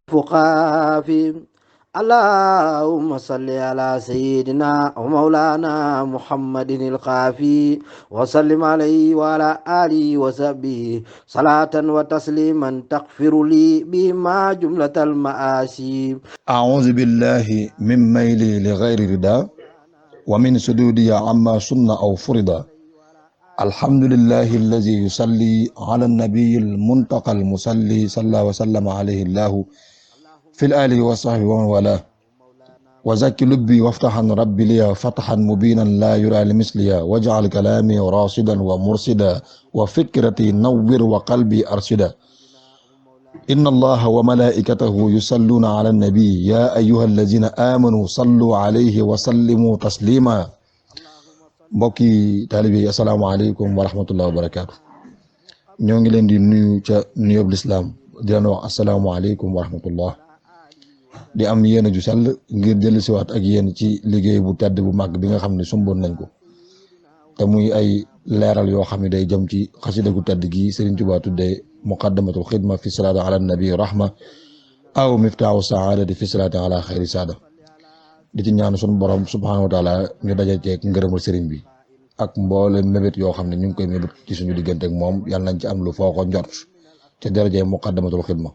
فقافي اللهم صل على سيدنا ومولانا محمد القافي وسلم عليه وعلى آله وصحبه صلاة وتسليما تغفر لي بما جملة المآسي. أعوذ بالله من ميلي لغير رضا ومن سدودي عما سن أو فرضا. الحمد لله الذي يصلي على النبي المنتقى المصلي صلى وسلم عليه الله في الآله وصحبه ومن والاه. وزكي لبي وافتحا ربي لي فتحا مبينا لا يرى لمثلها واجعل كلامي راصدا ومرصدا وفكرتي نور وقلبي أرشدا. إن الله وملائكته يصلون على النبي يا أيها الذين آمنوا صلوا عليه وسلموا تسليما. mbokki taalibe yi asalaamaaleykum wa rahmatullah wa barakaatu. ñoo ngi leen di nuyu ca nuyoob lislaam di leen wax asalaamaaleykum wa rahmatullah. di am yéene ju sell ngir jël siwaat ak yéen ci liggéey bu tedd bu màgg bi nga xam ne sumboon nañ ko te muy ay leeral yoo xam ne day jëm ci xasida gu tedd gi Sëriñ Tuubaa tuddee muqaddamatul xidma fi salaati ala nabi rahma aw miftaahu saadati fi salaati ala xayri saada. di ci ñaan sunu borom subhanahu wa taala ñu daje ceeg ngërëmal sëriñ bi ak mboole mébét yoo xam ne ñu ngi koy mébét ci suñu diggante ak moom yàlla nañ ci am lu foo ko njort ca daraje muqaddamatul xidma.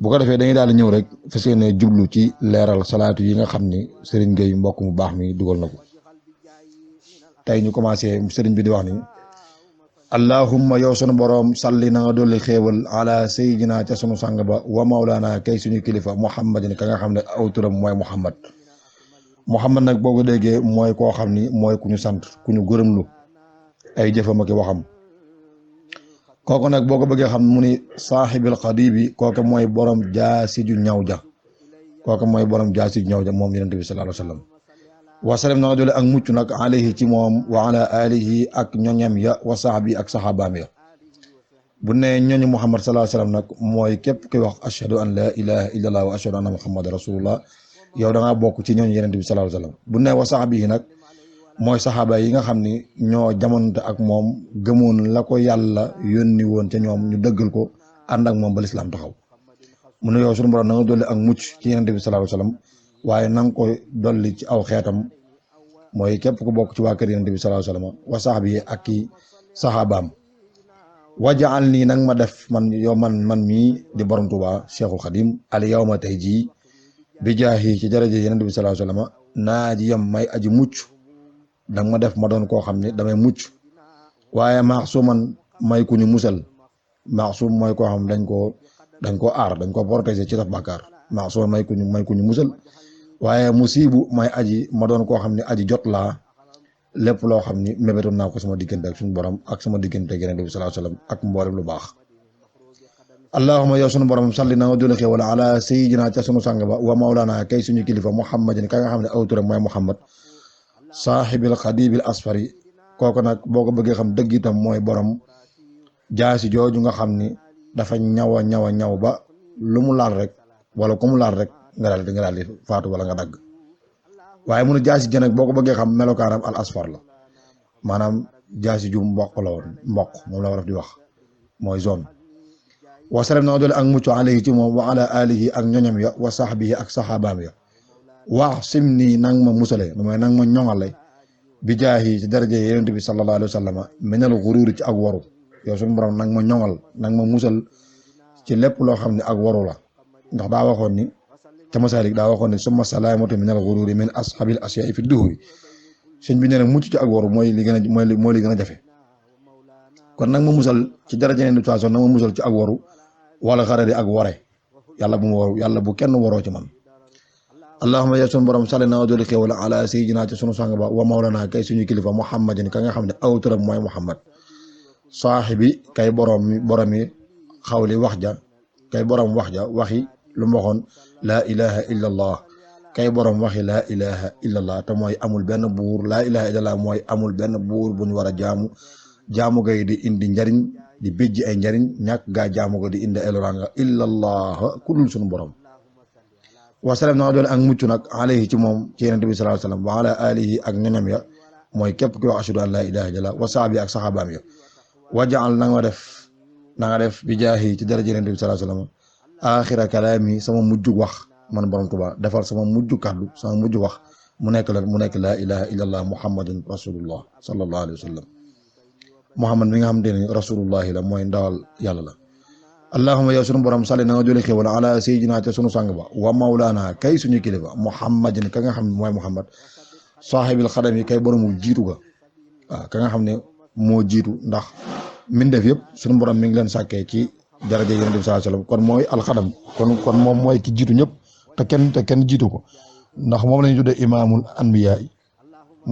bu ko defee dañuy daal di ñëw rek fas yéene jublu ci leeral salaatu yi nga xam ni sëriñ Gueye mbokk mu baax mi dugal na ko. tey ñu commencé sëriñ bi di wax ni allahumma yow sunu borom salli na nga dolli xéewal ala sayyidina ca sunu sang ba wa mawlana kay suñu kilifa muhammadin ka nga xam ne aw turam mooy muhammad nag boo ko déggee mooy koo xam ni mooy ku ñu sant ku ñu gërëmlu ay jëfam ak waxam. kooku nag boo ko bëggee xam mu ni saaxibil xadibi kooku mooy borom jaasi ju ñaw ja moom yonent bi sallallahu alayhi wa sallam. wasallam na nga doole ak mucc nag alayhi ci moom wa ala alihi ak ñoñam ya wa sahbi ak saxaabaam ya. bu ne ñoñu muhammad sallallahu alayhi wa sallam nag mooy képp kuy wax ashhadu an la ilaha illallah wa ashhadu anna muhammad rasulullah yow da ngaa bokk ci ñooñu yonent bi sallallahu alayhi wa sallam. bu ne wa sahbi yi nag mooy saxaaba yi nga xam ni ñoo jamonte ak moom gëmoon la ko yàlla yónni woon ca ñoom ñu dëggal ko ànd ak moom ba lislaam taxaw. mu ne yow sunu borom na nga dolli ak mucc ci yonent bi sallallahu alayhi wa sallam waaye na nga ko dolli ci aw xeetam mooy képp ku bokk ci waa kër yonent bi sallallahu alayhi wa sallam wa sahbi ak ki saxaabaam. wajaal nii nag ma def man yow man mii di borom Tuubaa Cheikhul Xadim al yawma tey jii bi jaahi ci daraja yonent bi sallallahu alayhi wa sallam naa ji yam may aji mucc danga ma def ma doon koo xam ne damay mucc waaye maasuman may ku ñu musal. maasum mooy koo xam dañ koo aar dañ koo protéger ci daf bàkkaar. maasuman may ku ñu musal waaye musibu may aji ma doon koo xam ne aji jot laa lépp loo xam ni mébétoon naa ko sama diggante ak suñu borom ak sama diggante ak Yonent bi sallallahu alayhi wasallam ak mboolem lu baax. allahumma yow sunu borom salli na nga doon xéewal ala sayyidina ca sunu sang ba wa mawlana kay suñu kilifa muhammadin ka nga xam ne aw turam mooy muhammad saaxibil xadibil asfari. kooku nag boo ko bëggee xam dëgg itam mooy borom jaasi jooju nga xam ni dafa ñaw ba lu mu laal rek wala ku mu laal rek nga daal di faatu wala nga dagg. waaye mun a jaasi jën nag boo ko bëggee xam melokaanam al asfar la maanaam jaasi ju mboq la woon moom la war di wax mooy zone. wasalam na nga doole ak mucc alayhi ci moom wa ala alihi ak ñoñam ya wa sahbihi ak saxaabaam ya. wax sim nii nang ma musale mooy nang ma ñoŋale bi jaahi ci daraje yonent bi sallallahu alayhi wa sallam minal xuruuri ci ak waru. yow suñu borom nang ma ñoŋal nang ma musal ci lépp loo xam ne ak waru la ndax daa waxoon ni ca Masaalik daa waxoon ni summa salaamatu minal xuruuri min ashabil asyaai fi duhuri. sëñ bi nee na mucc ci ak waru mooy li gën a jafe. kon nag ma musal ci daraje ne situation nag ma musal ci ak waru wala xaradi ak ware yàlla bu kenn waroo ci man. allahumma ya sunu borom salli na nga dooli xéewal ala sayyidina ci sunu sang ba wa mawlana kay suñu kilifa muhammadin ka nga xam ne aw turam mooy muhammad saaxibi kay boromi xawli wax ja kay borom wax ja waxi lu mu waxoon laa ilaha illa allah kay borom waxi laa ilaha illa allah te mooy amul benn buur laa ilaha illa allah mooy amul benn buur bu ñu war a jaamu gay di indi njariñ di bijji ay njariñ ñàkk gaa jaamu ko di indi ay loraanga illa allah ku dul sunu borom. wasalam na nga doole ak mucc nag alayhi ci moom ci yonent bi sallallahu alayhi wa sallam wa ala alihi ak ñoñam ya mooy képp ki wax ashhadu an laa ilaha illallah wa sahbi ak saxaabaam ya. wajaal na nga def bi jaahi ci daraja yonent bi sallallahu alayhi wa sallam aaxira kalaami sama mujjug wax man borom Tuubaa defal sama mujjug kàddu sama mujjug wax mu nekk laa ilaha illallah muhammadun rasulullah sallallahu alayhi wa sallam muhammad mi nga xam te ne rasulullahi la mooy ndawal yàlla la allahuma yow sunu borom salli na nga jële xéwal ala sayyidina ca sunu sang ba wa mawlaana kay suñu kilifa muhammadin ka nga xam ne mooy muhammad saaxibil xadam yi kay boromul jiitu ga waaw ka nga xam ne moo jiitu ndax mbindeef yëpp sunu borom mi ngi leen sàkkee ci daraja yonent bi sallallahu alayhi wasallam kon mooy alxadam kon moom mooy ki jiitu ñëpp te kenn jiitu ko ndax moom la ñu tuddee imaamul anbiyaa yi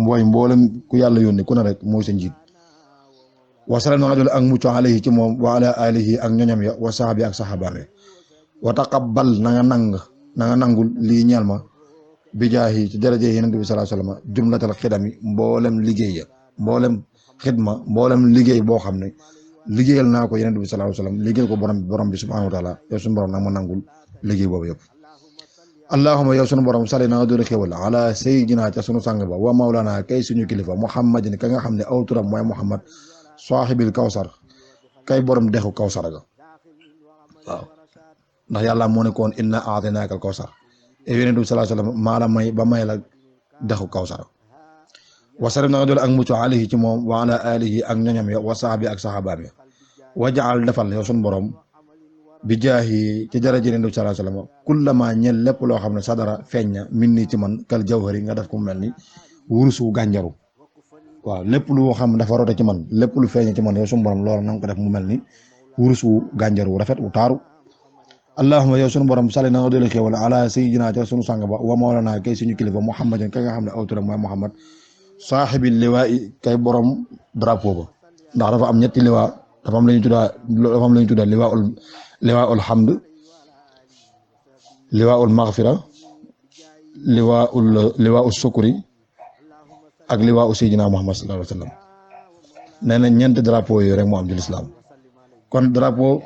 mooy mboolem ku yàlla yónni ku ne rek mooy sa njiit wasalaam na nga jël ak mucc alayhi ci moom wa ala alihi ak ñoñam ya wa sahbi ak sahabaam ya wa taqabbal na nga nangul lii ñeel ma bi jaahi ci daraja yonent bi sallallahu alayhi wasallam jumlatal xidami mboolem liggéey ya mboolem xidma mboolem liggéey boo xam ne liggéeyal naa ko yonent bi sallallahu alayhi wasallam liggéeyal ko borom bi subhanahu wa taala yow suñu borom nag ma nangul liggéey boobu yëpp allahuma yow sunu borom sali na nga doon xéwal ala sayyidina ca sunu sang ba wa mawlana kay suñu kilifa muhammadin ka nga xam ne aw turam mooy muhammad saaxibil kawsar kay borom dexu kawsar ga waaw ndax yàlla moo ne koon inna a'taynaaka kawsar e yonent bi sallallahu alayhi wasallam maa la may ba may la dexu kawsar wasalam na nga doon ak mucc alayhi ci moom wa ala alihi ak ñoñam ya wa sahbi ak sahabaam ya wajaal defal yow sunu borom bi jaahi ci daraja yonent bi sallallahu alayhi wasallam kullama ñel lépp loo xam ne sadara feeñ na min nii ci man kal jawhari nga def ko mel ni wurusu gànjaru waaw lépp lu xam dafa rote ci man lépp lu feeñ ci man yow sunu borom loolu na nga ko def mu mel ni wurusu gànjaru rafet wu taaru allahuma yow sunu borom sali na nga doole xéwal ala sayyidina ca sunu sang ba wa mawlana kay suñu kilifa muhammadin ka nga xam ne aw turam mooy muhammad saaxibi liwaa i kay borom drapeau ba ndax dafa am ñetti liwaa dafa am la ñu tudda liwaaul hamd liwaaul maghfira liwaaul sukri ak liwaaul sayyidina muhammad sallallahu alayhi wa sallam nee na ñeenti drapeau yooyu rek moo am ci lislaam kon drapeau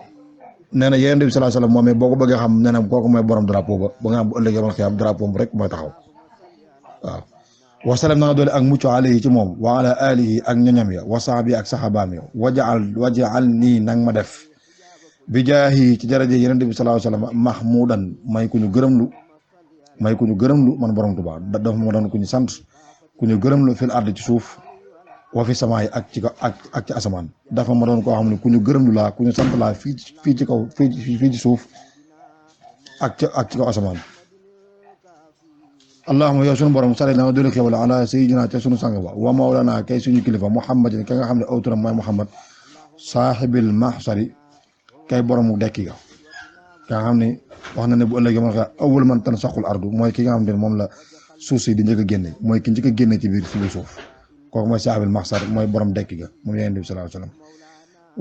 nee na yonent bi sallallahu alayhi wa sallam moom boo ko bëggee xam nee na kooku mooy borom drapeau ba nga xam bu ëllëgee man xiyam drapeau bu rek mooy taxaw waaw wasalam na nga doole ak mucc alayhi ci moom wa ala alihi ak ñoñam ya wa sahbi ak sahabaam ya wajaal nii nang ma def bi jaahi ci daraje yonent bi sallallahu alayhi wasallam mahmudan may ku ñu gërëmlu man borom Tuubaa dafa ma doon ku ñu sant ku ñu gërëmlu fil ard ci suuf wa fi samaay ak ci asamaan dafa ma doon koo xam ne ku ñu gërëmlu laa ku ñu sant laa fii ci kaw fii ci suuf ak ci kaw asamaan allahuma yow sunu borom sali na nga doole xéwal ala sayyidina ca sunu sang ba wa mawlana kay suñu kilifa muhammadin ka nga xam ne aw turam mooy muhammad saaxibil mahsari kay boromu dekki ga nga xam ne wax na ne bu ëllëgee man xa awwal man tan saqul ardu mooy ki nga xam ne moom la suuf si di njëkk a génne mooy ki njëkk a génne ci biir suuf kooku mooy saaxibil mahsar mooy borom dekki ga moom yonent bi sallallahu alayhi wasallam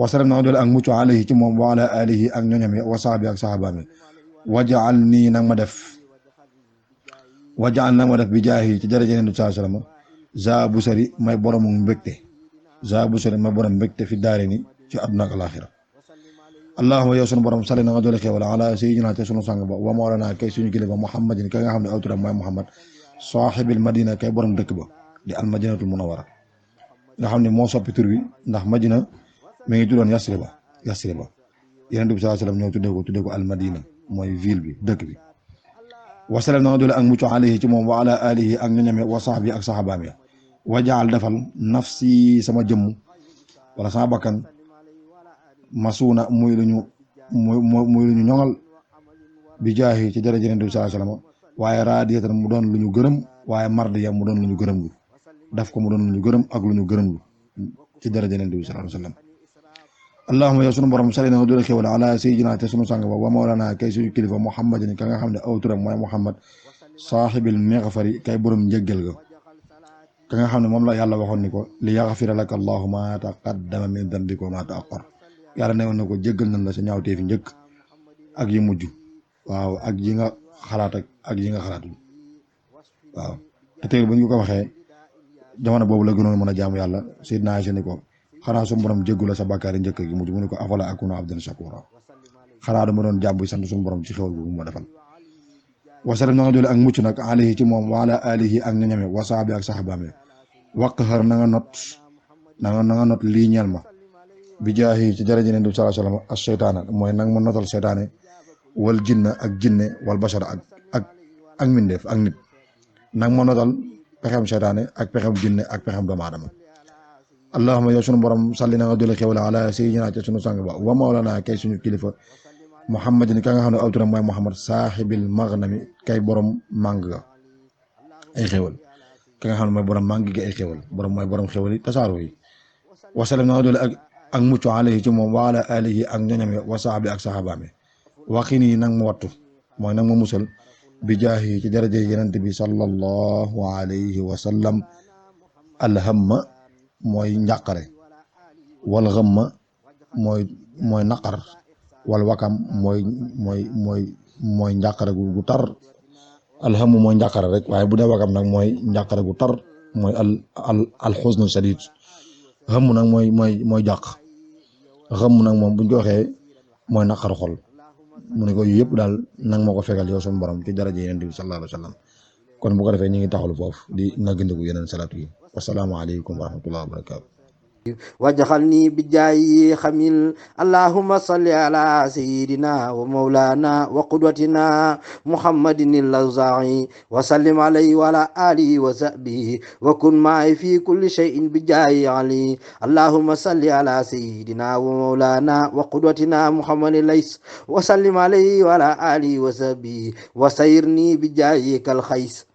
wasalam na nga doole ak mucc alayhi ci moom wa ala alihi ak ñoñam yi wa sahbi ak sahabaam yi wajaal nii nag ma def bi jaahi ci daraja yonent bi sallallahu alayhi wasallam za bu sari may boromu mbégte fi daare ni ci àdduna ak alaaxira allahuma yow sunu borom sali na nga doole xéwal ala sayyidina ca sunu sang ba wa mawlana kay suñu kilifa muhammadin ka nga xam ne aw turam mooy muhammad saaxibil madina kay borom dëkk ba di al madinatul munawwara nga xam ne moo soppi tur bi ndax madina mi ngi tuddoon yasriba yonent bi sallallahu alayhi wasallam ñoo tuddee ko al madina mooy ville bi dëkk bi wasalam na nga doole ak mucc alayhi ci moom wa ala alihi ak ñoñame wa sahbi ak sahabaam ya wajaal defal nafsi sama jëmm wala sama bakkan masuuna muy lu ñu ñoŋal bi jaahi ci daraja yonent bi sallallahu alayhi wasallam waaye raadiyatan mu doon lu ñu gërëm waaye mardiya mu doon lu ñu gërëm lu daf ko mu doon lu ñu gërëm ak lu ñu gërëm lu ci daraja yonent bi sallallahu alayhi wasallam allahuma yow sunu borom sali na nga doole xéwal ala sayyidina te sunu sang ba wa mawlana kay suñu kilifa muhammadin ka nga xam ne aw turam mooy muhammad saaxibil maghfari kay borom njëggal ga ka nga xam ne moom la yàlla waxoon ni ko li yaghfira laka allahu ma taqaddama min dambika wa ma ta'akhkhar yàlla newoon na ko jéggal nañ la sa ñaawtee fi njëkk ak yi mujj waaw ak yi nga xalaat ak yi nga xalaatul waaw te tey bu ñu ko waxee jamono boobu la gënoon mën a jaamu yàlla Seydina Aysa ni ko xanaa suñu borom jéggu la sa bàkkaari njëkk gi mujj mu ne ko afala akuna abdan shakura xanaa dama doon jàmm sant suñu borom ci xewal bu ma defal wasalam na nga doole ak mucc nag alayhi ci moom wa ala alihi ak ñoñame wa sahbi ak sahabaame waqhar na nga not lii ñeel ma bi jaahi ci daraja yonent bi sallallahu alayhi wasallam as-seytaana mooy nag ma notal seytaane wal jinna ak jinne wal bashara ak mindeef ak nit nag ma notal pexem seytaane ak pexem jinne ak pexem doomu aadama allahumma yow sunu borom salli na nga dolli xéwal ala sayyidina ca sunu sang ba wa mawlana kay suñu kilifa muhammadin ka nga xam ne aw turam mooy muhammad saaxibil maghnami kay borom màng ga ay xéwal ka nga xam ne mooy borom màng gi ay xéwal mooy borom xéwal yi tasaaroo yi wasalam na nga dolli ak mucc alayhi ci moom wa ala alihi ak ñoñam ya wa sahbi ak sahabaam yi waxin yi nag ma wattu mooy nag ma musal bi jaahi ci daraje yenente bi sallallahu alayhi wa sallam alhamma mooy njàqare wal ghamma mooy naqar wal wakam mooy njàqare gu tar alhammu mooy njàqare rek waaye bu dee wakam nag mooy njàqare gu tar mooy al xusnu sadid xamm nag mooy jàq xamm nag moom buñ ko waxee mooy naqar xol mu ne ko yu yëpp daal nang ma ko fegal yow suñu borom ci daraje yeneen bi sallallahu alayhi wa sallam kon bu ko defee ñu ngi taxalu foofu di naggandiku yeneen salaatu yi wasalaamu aleykum wa rahmatullahi wa barakatu واجعلني بجاي خميل اللهم صل على سيدنا ومولانا وقدوتنا محمد اللوزاعي وسلم عليه وعلى آله وصحبه وكن معي في كل شيء بجاي علي اللهم صل على سيدنا ومولانا وقدوتنا محمد الليث وسلم عليه وعلى آله وصحبه وسيرني بجايك الخيس